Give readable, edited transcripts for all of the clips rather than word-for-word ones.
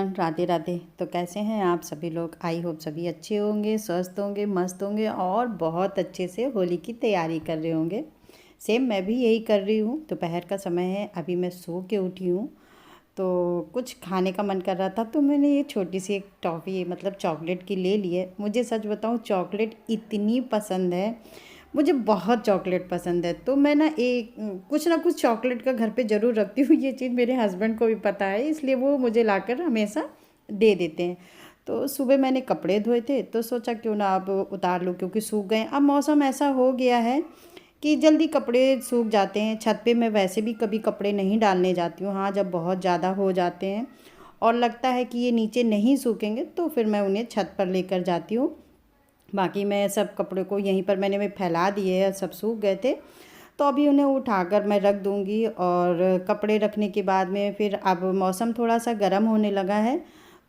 Everyone, Radhe Radhe. तो कैसे हैं आप सभी लोग? आई होप सभी अच्छे होंगे, स्वस्थ होंगे, मस्त होंगे और बहुत अच्छे से होली की तैयारी कर रहे होंगे। सेम मैं भी यही कर रही हूँ। दोपहर का समय है, अभी मैं सो के उठी हूँ तो कुछ खाने का मन कर रहा था तो मैंने ये छोटी सी एक टॉफ़ी मतलब चॉकलेट की ले ली है। मुझे सच बताऊँ, चॉकलेट इतनी पसंद है, मुझे बहुत चॉकलेट पसंद है। तो मैं कुछ ना कुछ चॉकलेट का घर पे ज़रूर रखती हूँ। ये चीज़ मेरे हस्बैंड को भी पता है, इसलिए वो मुझे लाकर हमेशा दे देते हैं। तो सुबह मैंने कपड़े धोए थे तो सोचा क्यों ना अब उतार लूँ, क्योंकि सूख गए। अब मौसम ऐसा हो गया है कि जल्दी कपड़े सूख जाते हैं। छत पे मैं वैसे भी कभी कपड़े नहीं डालने जाती हूँ, हाँ जब बहुत ज़्यादा हो जाते हैं और लगता है कि ये नीचे नहीं सूखेंगे तो फिर मैं उन्हें छत पर लेकर जाती हूँ। बाकी मैं सब कपड़ों को यहीं पर मैं फैला दिए हैं, सब सूख गए थे तो अभी उन्हें उठाकर मैं रख दूँगी। और कपड़े रखने के बाद में फिर अब मौसम थोड़ा सा गर्म होने लगा है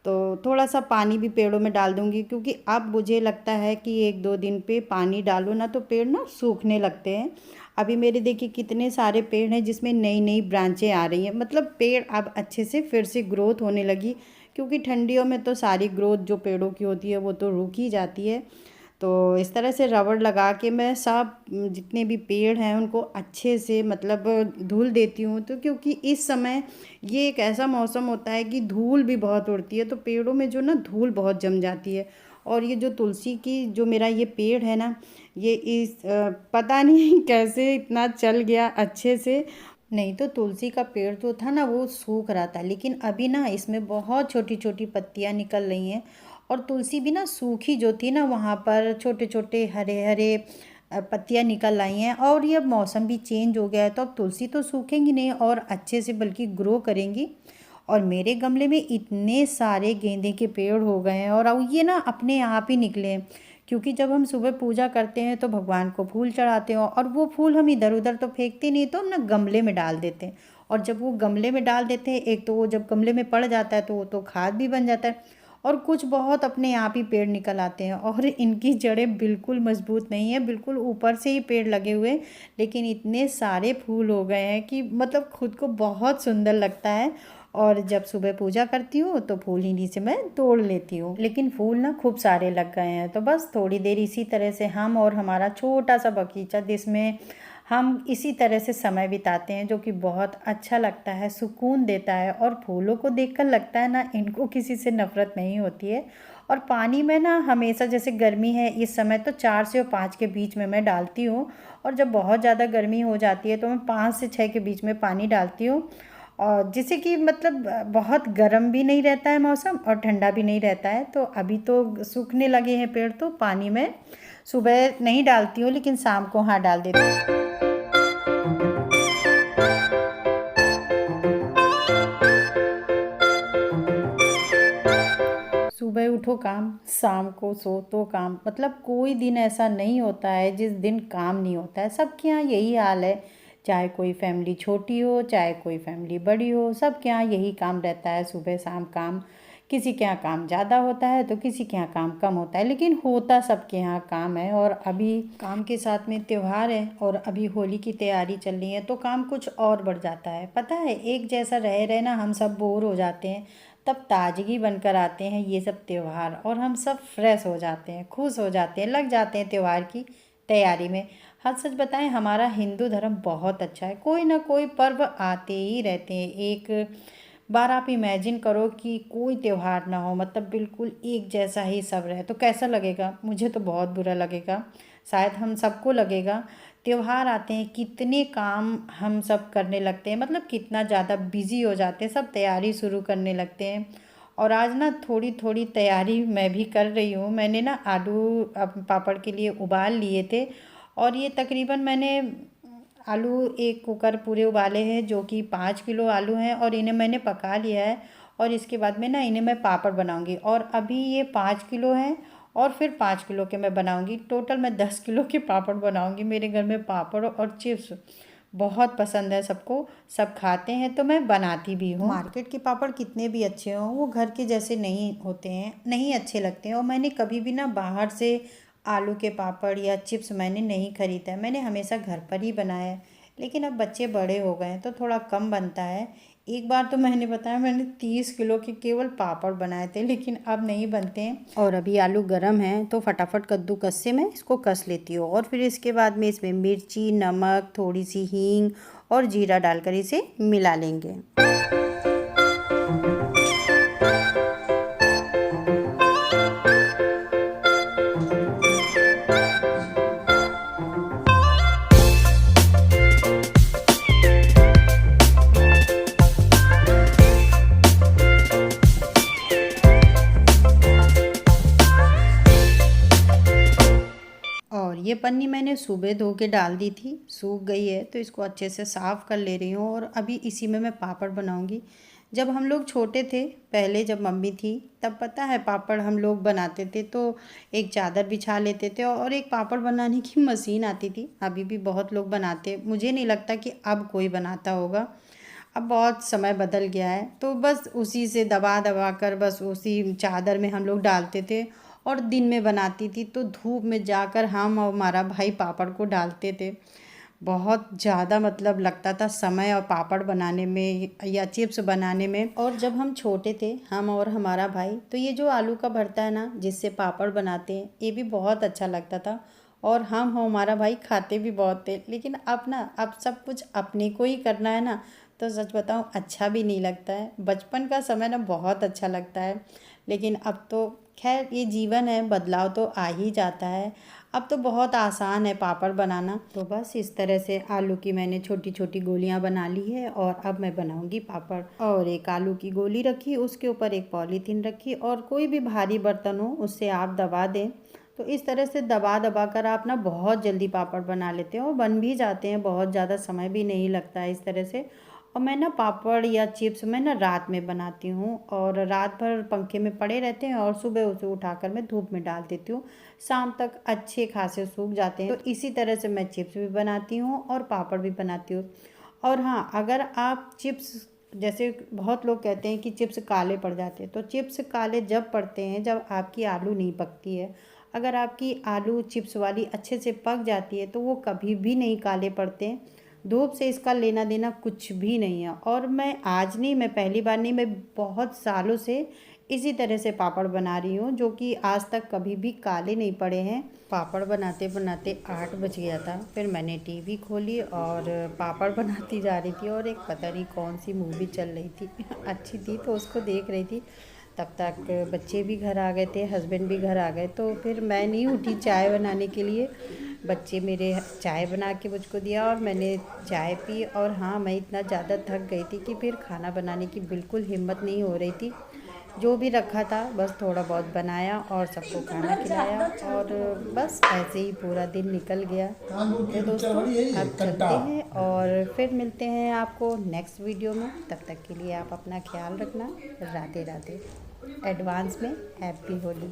तो थोड़ा सा पानी भी पेड़ों में डाल दूँगी, क्योंकि अब मुझे लगता है कि एक दो दिन पे पानी डालो ना तो पेड़ ना सूखने लगते हैं। अभी मेरे देखिए कितने सारे पेड़ हैं जिसमें नई नई ब्रांचें आ रही हैं, मतलब पेड़ अब अच्छे से फिर से ग्रोथ होने लगी। क्योंकि ठंडियों में तो सारी ग्रोथ जो पेड़ों की होती है वो तो रुक ही जाती है। तो इस तरह से रबड़ लगा के मैं सब जितने भी पेड़ हैं उनको अच्छे से मतलब धूल देती हूँ। तो क्योंकि इस समय ये एक ऐसा मौसम होता है कि धूल भी बहुत उड़ती है, तो पेड़ों में जो ना धूल बहुत जम जाती है। और ये जो तुलसी की जो मेरा ये पेड़ है ना, ये पता नहीं कैसे इतना चल गया अच्छे से। नहीं तो तुलसी का पेड़ जो था ना वो सूख रहा था, लेकिन अभी ना इसमें बहुत छोटी छोटी पत्तियां निकल रही हैं। और तुलसी भी ना सूखी जो थी ना वहाँ पर छोटे छोटे हरे हरे पत्तियां निकल आई हैं। और ये अब मौसम भी चेंज हो गया है तो अब तुलसी तो सूखेंगी नहीं और अच्छे से बल्कि ग्रो करेंगी। और मेरे गमले में इतने सारे गेंदे के पेड़ हो गए हैं और अब ये ना अपने आप ही निकले हैं। क्योंकि जब हम सुबह पूजा करते हैं तो भगवान को फूल चढ़ाते हैं और वो फूल हम इधर उधर तो फेंकते नहीं, तो हम ना गमले में डाल देते हैं। और जब वो गमले में डाल देते हैं, एक तो वो जब गमले में पड़ जाता है तो वो तो खाद भी बन जाता है और कुछ बहुत अपने आप ही पेड़ निकल आते हैं। और इनकी जड़ें बिल्कुल मजबूत नहीं है, बिल्कुल ऊपर से ही पेड़ लगे हुए हैं, लेकिन इतने सारे फूल हो गए हैं कि मतलब खुद को बहुत सुंदर लगता है। और जब सुबह पूजा करती हूँ तो फूल इन्हीं से मैं तोड़ लेती हूँ। लेकिन फूल ना खूब सारे लग गए हैं तो बस थोड़ी देर इसी तरह से हम और हमारा छोटा सा बगीचा जिसमें हम इसी तरह से समय बिताते हैं, जो कि बहुत अच्छा लगता है, सुकून देता है। और फूलों को देखकर लगता है ना इनको किसी से नफरत नहीं होती है। और पानी में ना हमेशा, जैसे गर्मी है इस समय तो 4 से 5 के बीच में मैं डालती हूँ। और जब बहुत ज़्यादा गर्मी हो जाती है तो मैं 5 से 6 के बीच में पानी डालती हूँ। और जिससे कि मतलब बहुत गर्म भी नहीं रहता है मौसम और ठंडा भी नहीं रहता है। तो अभी तो सूखने लगे हैं पेड़ तो पानी में सुबह नहीं डालती हूँ, लेकिन शाम को हाँ डाल देती हूँ। सुबह उठो काम, शाम को सो तो काम, मतलब कोई दिन ऐसा नहीं होता है जिस दिन काम नहीं होता है। सबके यहाँ यही हाल है, चाहे कोई फैमिली छोटी हो चाहे कोई फैमिली बड़ी हो, सबके यहाँ यही काम रहता है, सुबह शाम काम। किसी के यहाँ काम ज़्यादा होता है तो किसी के यहाँ काम कम होता है, लेकिन होता सबके यहाँ काम है। और अभी काम के साथ में त्यौहार है और अभी होली की तैयारी चल रही है तो काम कुछ और बढ़ जाता है। पता है, एक जैसा रह रहे ना हम सब बोर हो जाते हैं, तब ताजगी बनकर आते हैं ये सब त्यौहार और हम सब फ्रेश हो जाते हैं, खुश हो जाते हैं, लग जाते हैं त्यौहार की तैयारी में। हाँ सच बताएं, हमारा हिंदू धर्म बहुत अच्छा है, कोई ना कोई पर्व आते ही रहते हैं। एक बार आप इमेजिन करो कि कोई त्यौहार ना हो, मतलब बिल्कुल एक जैसा ही सब रहे, तो कैसा लगेगा? मुझे तो बहुत बुरा लगेगा, शायद हम सबको लगेगा। त्योहार आते हैं कितने काम हम सब करने लगते हैं, मतलब कितना ज़्यादा बिजी हो जाते हैं, सब तैयारी शुरू करने लगते हैं। और आज ना थोड़ी थोड़ी तैयारी मैं भी कर रही हूँ। मैंने ना आलू पापड़ के लिए उबाल लिए थे और ये तकरीबन मैंने आलू एक कुकर पूरे उबाले हैं, जो कि 5 किलो आलू हैं और इन्हें मैंने पका लिया है। और इसके बाद में ना इन्हें मैं पापड़ बनाऊंगी और अभी ये 5 किलो हैं और फिर 5 किलो के मैं बनाऊंगी, टोटल मैं 10 किलो के पापड़ बनाऊंगी। मेरे घर में पापड़ और चिप्स बहुत पसंद है सबको, सब खाते हैं तो मैं बनाती भी हूँ। मार्केट के पापड़ कितने भी अच्छे हों वो घर के जैसे नहीं होते हैं, नहीं अच्छे लगते हैं। और मैंने कभी भी ना बाहर से आलू के पापड़ या चिप्स मैंने नहीं खरीदा है, मैंने हमेशा घर पर ही बनाया है। लेकिन अब बच्चे बड़े हो गए हैं तो थोड़ा कम बनता है। एक बार तो मैंने बताया मैंने 30 किलो के केवल पापड़ बनाए थे, लेकिन अब नहीं बनते हैं। और अभी आलू गरम हैं तो फटाफट कद्दूकस से मैं इसको कस लेती हूँ और फिर इसके बाद में इसमें मिर्ची, नमक, थोड़ी सी हींग और जीरा डालकर इसे मिला लेंगे। और ये पन्नी मैंने सुबह धो के डाल दी थी, सूख गई है तो इसको अच्छे से साफ़ कर ले रही हूँ। और अभी इसी में मैं पापड़ बनाऊँगी। जब हम लोग छोटे थे, पहले जब मम्मी थी, तब पता है पापड़ हम लोग बनाते थे तो एक चादर बिछा लेते थे और एक पापड़ बनाने की मशीन आती थी। अभी भी बहुत लोग बनाते, मुझे नहीं लगता कि अब कोई बनाता होगा। अब बहुत समय बदल गया है तो बस उसी से दबा दबा कर बस उसी चादर में हम लोग डालते थे और दिन में बनाती थी तो धूप में जाकर हम और हमारा भाई पापड़ को डालते थे। बहुत ज़्यादा मतलब लगता था समय और पापड़ बनाने में या चिप्स बनाने में। और जब हम छोटे थे, हम और हमारा भाई, तो ये जो आलू का भरता है ना जिससे पापड़ बनाते हैं, ये भी बहुत अच्छा लगता था और हम हमारा भाई खाते भी बहुत थे। लेकिन अब ना, अब सब कुछ अपने को ही करना है ना, तो सच बताऊं अच्छा भी नहीं लगता है। बचपन का समय ना बहुत अच्छा लगता है, लेकिन अब तो खैर ये जीवन है, बदलाव तो आ ही जाता है। अब तो बहुत आसान है पापड़ बनाना। तो बस इस तरह से आलू की मैंने छोटी छोटी गोलियां बना ली है और अब मैं बनाऊंगी पापड़। और एक आलू की गोली रखी, उसके ऊपर एक पॉलीथीन रखी और कोई भी भारी बर्तन हो उससे आप दबा दें। तो इस तरह से दबा दबा कर आप ना बहुत जल्दी पापड़ बना लेते हैं और बन भी जाते हैं, बहुत ज़्यादा समय भी नहीं लगता है इस तरह से। और मैं ना पापड़ या चिप्स मैं ना रात में बनाती हूँ और रात भर पंखे में पड़े रहते हैं और सुबह उसे उठाकर मैं धूप में डाल देती हूँ। शाम तक अच्छे खासे सूख जाते हैं। तो इसी तरह से मैं चिप्स भी बनाती हूँ और पापड़ भी बनाती हूँ। और हाँ, अगर आप चिप्स, जैसे बहुत लोग कहते हैं कि चिप्स काले पड़ जाते हैं, तो चिप्स काले जब पड़ते हैं जब आपकी आलू नहीं पकती है। अगर आपकी आलू चिप्स वाली अच्छे से पक जाती है तो वो कभी भी नहीं काले पड़ते हैं। धूप से इसका लेना देना कुछ भी नहीं है। और मैं आज नहीं, मैं पहली बार नहीं, मैं बहुत सालों से इसी तरह से पापड़ बना रही हूँ, जो कि आज तक कभी भी काले नहीं पड़े हैं। पापड़ बनाते बनाते 8 बज गया था, फिर मैंने टीवी खोली और पापड़ बनाती जा रही थी और एक पता नहीं कौन सी मूवी चल रही थी अच्छी थी तो उसको देख रही थी। तब तक बच्चे भी घर आ गए थे, हस्बैंड भी घर आ गए, तो फिर मैं नहीं उठी चाय बनाने के लिए। बच्चे मेरे चाय बना के मुझको दिया और मैंने चाय पी। और हाँ, मैं इतना ज़्यादा थक गई थी कि फिर खाना बनाने की बिल्कुल हिम्मत नहीं हो रही थी। जो भी रखा था बस थोड़ा बहुत बनाया और सबको खाना खिलाया और बस ऐसे ही पूरा दिन निकल गया। तो दोस्तों, अब चलते हैं और फिर मिलते हैं आपको नेक्स्ट वीडियो में। तब तक के लिए आप अपना ख्याल रखना। राधे राधे। एडवांस में हैप्पी होली।